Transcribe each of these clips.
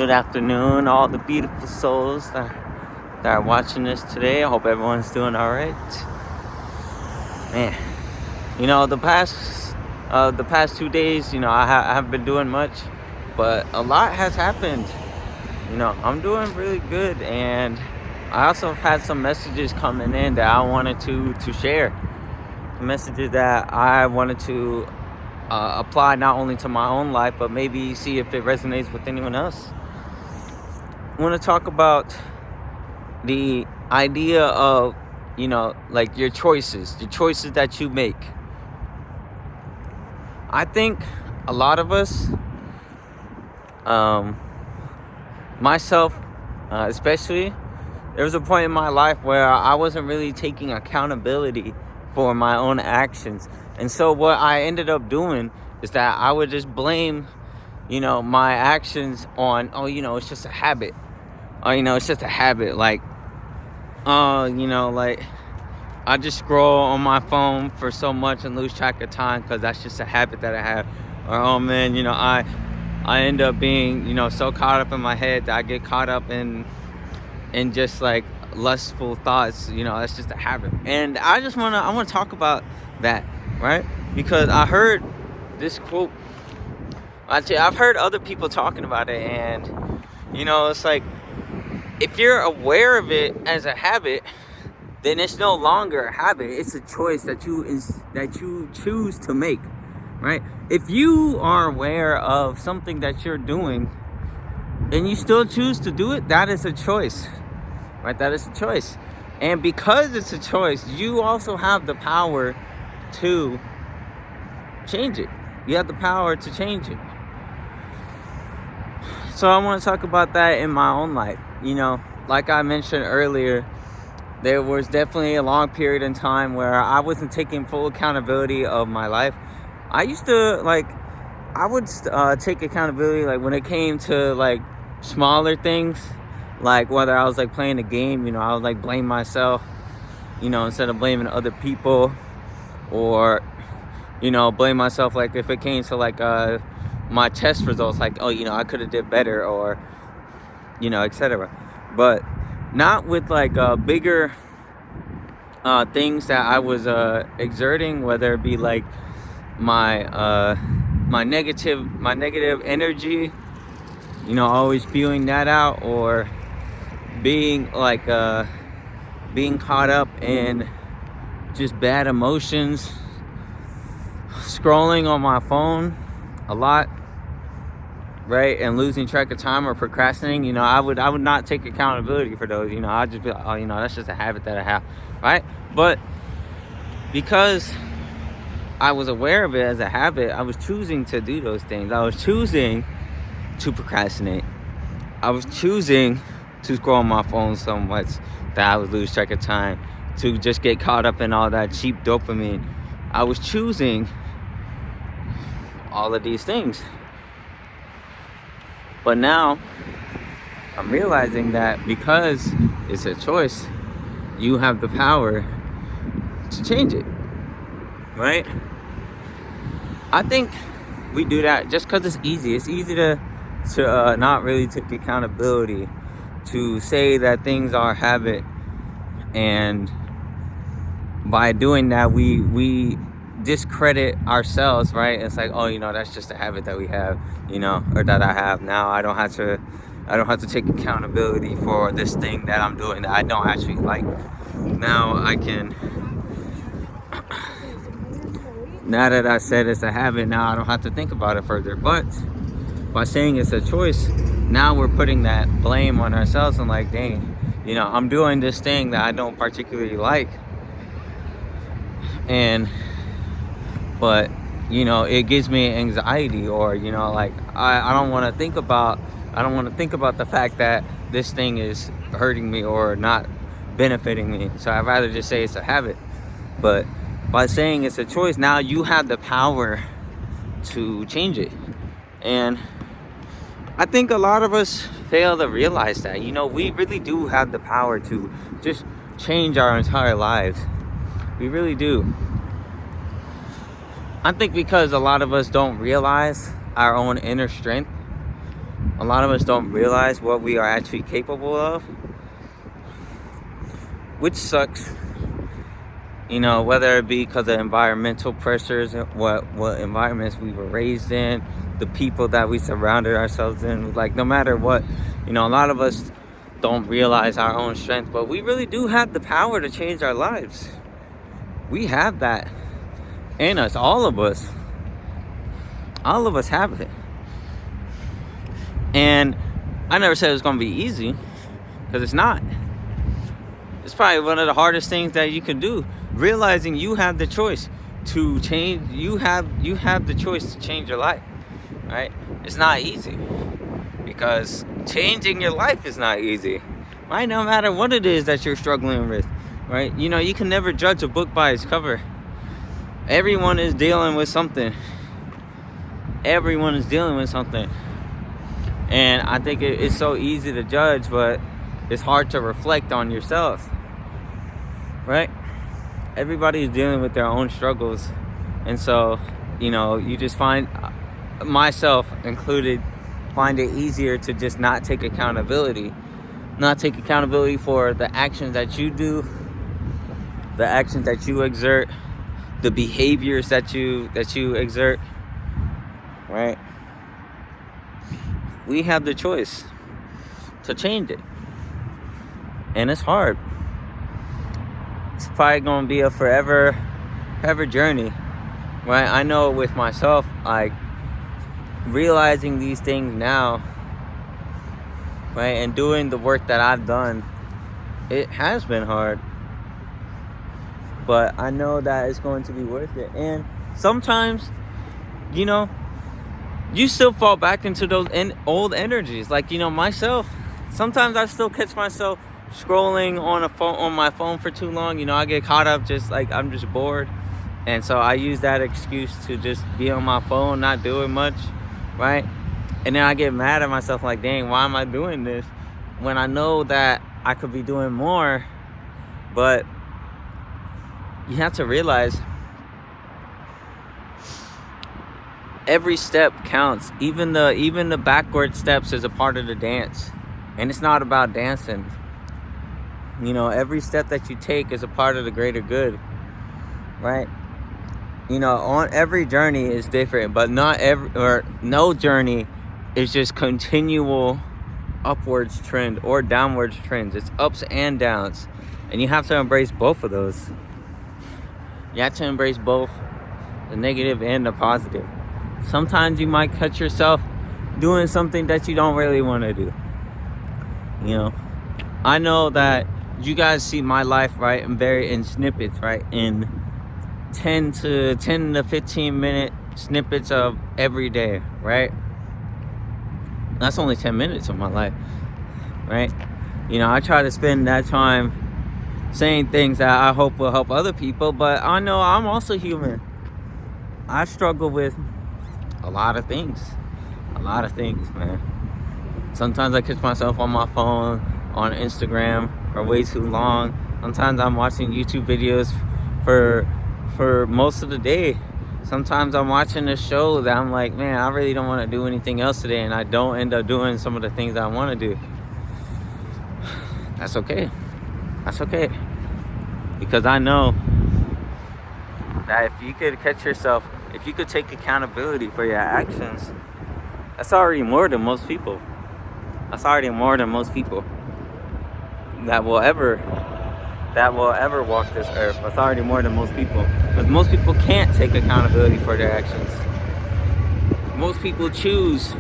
Good afternoon, all the beautiful souls that are watching this today. I hope everyone's doing all right. Man, the past 2 days, I haven't been doing much, but a lot has happened. I'm doing really good, and I also have had some messages coming in that I wanted to share. Messages that I wanted to apply not only to my own life, but maybe see if it resonates with anyone else. I want to talk about the idea of, like your choices, the choices that you make. I think a lot of us, myself especially, there was a point in my life where I wasn't really taking accountability for my own actions. And so what I ended up doing is that I would just blame, my actions on, it's just a habit. It's just a habit. Like, like I just scroll on my phone for so much and lose track of time because that's just a habit that I have. Or, oh man, I end up being, so caught up in my head that I get caught up in just like lustful thoughts. That's just a habit. And I want to talk about that, right? Because I heard this quote. Actually, I've heard other people talking about it, and it's like, if you're aware of it as a habit, then it's no longer a habit. It's a choice that you choose to make, right? If you are aware of something that you're doing and you still choose to do it, that is a choice, right? That is a choice. And because it's a choice, you also have the power to change it. You have the power to change it. So I want to talk about that in my own life. Like I mentioned earlier, there was definitely a long period in time where I wasn't taking full accountability of my life. I used to, I would take accountability, when it came to, smaller things. Like, whether I was, playing a game, I would, blame myself, instead of blaming other people. Or, blame myself, if it came to, my test results, I could have did better, or, etc. But not with bigger things that I was exerting, whether it be my negative energy, always spewing that out, or being being caught up in just bad emotions, scrolling on my phone a lot, right, and losing track of time or procrastinating. I would not take accountability for those. I'd just be like, oh, that's just a habit that I have, right? But because I was aware of it as a habit, I was choosing to do those things. I was choosing to procrastinate. I was choosing to scroll on my phone so much that I would lose track of time, to just get caught up in all that cheap dopamine. I was choosing all of these things. But now I'm realizing that because it's a choice, you have the power to change it, right? I think we do that just because it's easy. It's easy to not really take accountability, to say that things are habit, and by doing that, we discredit ourselves, right? It's like, oh, that's just a habit that we have, or that I have. Now I don't have to take accountability for this thing that I'm doing that I don't actually like. Now now that I said it's a habit, now I don't have to think about it further. But by saying it's a choice, now we're putting that blame on ourselves, and dang, I'm doing this thing that I don't particularly like, but it gives me anxiety, or I don't want to think about the fact that this thing is hurting me or not benefiting me. So I'd rather just say it's a habit. But by saying it's a choice, now you have the power to change it. And I think a lot of us fail to realize that, we really do have the power to just change our entire lives. We really do. I think because a lot of us don't realize our own inner strength. a lot of us don't realize what we are actually capable of, which sucks. You know, whether it be because of environmental pressures, what environments we were raised in, the people that we surrounded ourselves in. Like, no matter what, you know, a lot of us don't realize our own strength, but we really do have the power to change our lives. We have that in us, all of us. All of us have it. And I never said it was going to be easy, because it's not. It's probably one of the hardest things that you can do, realizing you have the choice to change. You have the choice to change your life, right? It's not easy, because changing your life is not easy, right? No matter what it is that you're struggling with, right? You know, you can never judge a book by its cover. Everyone is dealing with something. Everyone is dealing with something. And I think it's so easy to judge, but it's hard to reflect on yourself, right? Everybody is dealing with their own struggles. And so, you know, you just find, myself included, find it easier to just not take accountability. Not take accountability for the actions that you do, the actions that you exert, the behaviors that you exert, right? We have the choice to change it. And it's hard. It's probably going to be a forever journey, right? I know with myself, like, realizing these things now, right, and doing the work that I've done, it has been hard. But I know that it's going to be worth it. And sometimes, you know, you still fall back into those old energies. Like, you know, myself, sometimes I still catch myself scrolling on my phone for too long. You know, I get caught up, just like, I'm just bored. And so I use that excuse to just be on my phone, not doing much, right? And then I get mad at myself, like, dang, why am I doing this when I know that I could be doing more? But you have to realize every step counts. Even the backward steps is a part of the dance. And it's not about dancing. You know, every step that you take is a part of the greater good, right? You know, on every journey is different, but no journey is just continual upwards trend or downwards trends. It's ups and downs. And you have to embrace both of those. You have to embrace both, the negative and the positive. Sometimes you might catch yourself doing something that you don't really want to do. You know, I know that you guys see my life, right, in snippets, right, in 10 to 15 minute snippets of every day, right? That's only 10 minutes of my life, right? You know, I try to spend that time saying things that I hope will help other people, but I know I'm also human. I struggle with a lot of things, man. Sometimes I catch myself on my phone, on Instagram for way too long. Sometimes I'm watching YouTube videos for most of the day. Sometimes I'm watching a show that I'm like, man, I really don't want to do anything else today, and I don't end up doing some of the things I want to do. That's okay. That's okay. Because I know that if you could catch yourself, if you could take accountability for your actions, that's already more than most people. That's already more than most people that will ever walk this earth. That's already more than most people. Because most people can't take accountability for their actions. Most people choose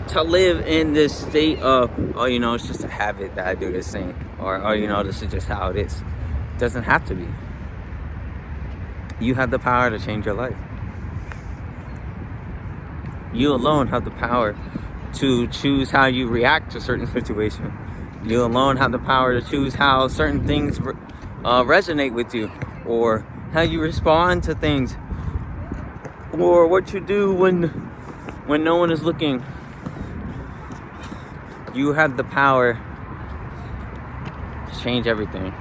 to live in this state of, oh, you know, it's just a habit that I do this thing. Or you know, this is just how it is. It doesn't have to be. You have the power to change your life. You alone have the power to choose how you react to certain situations. You alone have the power to choose how certain things resonate with you, or how you respond to things, or what you do when no one is looking. You have the power to change everything.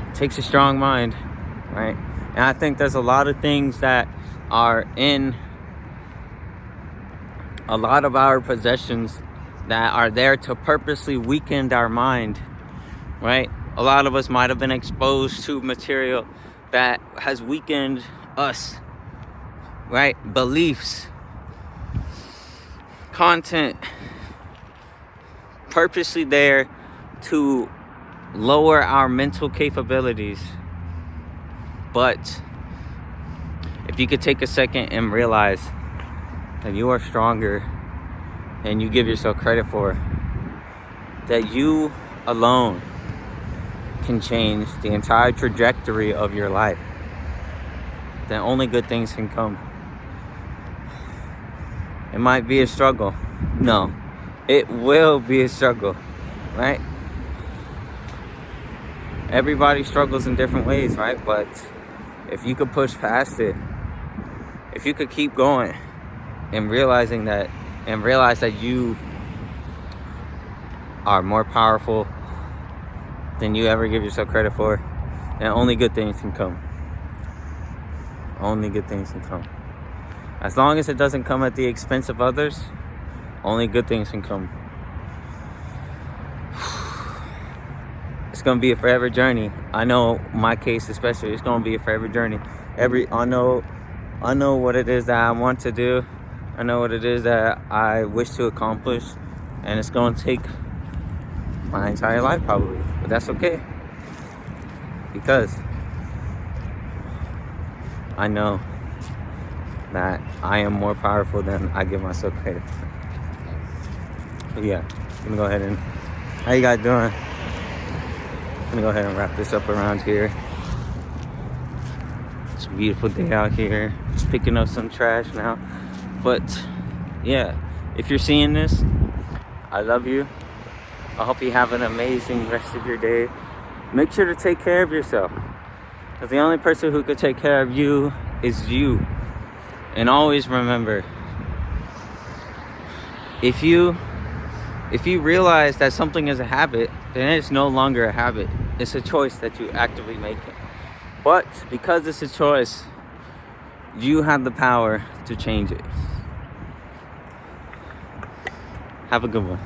It takes a strong mind, right? And I think there's a lot of things that are in a lot of our possessions that are there to purposely weaken our mind, right? A lot of us might have been exposed to material that has weakened us, right? Beliefs, content, purposely there to lower our mental capabilities. But if you could take a second and realize that you are stronger than you give yourself credit for, that you alone can change the entire trajectory of your life, then only good things can come. It might be a struggle. No, it will be a struggle, right? Everybody struggles in different ways, right? But if you could push past it, if you could keep going and realize that you are more powerful than you ever give yourself credit for, then only good things can come. Only good things can come. As long as it doesn't come at the expense of others, only good things can come. It's gonna be a forever journey. I know my case especially, it's gonna be a forever journey. I know what it is that I want to do. I know what it is that I wish to accomplish, and it's gonna take my entire life probably, but that's okay, because I know that I am more powerful than I give myself credit for. But yeah, I'm gonna go ahead and, how you guys doing? I'm gonna go ahead and wrap this up around here. It's a beautiful day out here, just picking up some trash now. But yeah, if you're seeing this, I love you. I hope you have an amazing rest of your day. Make sure to take care of yourself, because the only person who could take care of you is you. And always remember, if you realize that something is a habit, then it's no longer a habit. It's a choice that you actively make. But because it's a choice, you have the power to change it. Have a good one.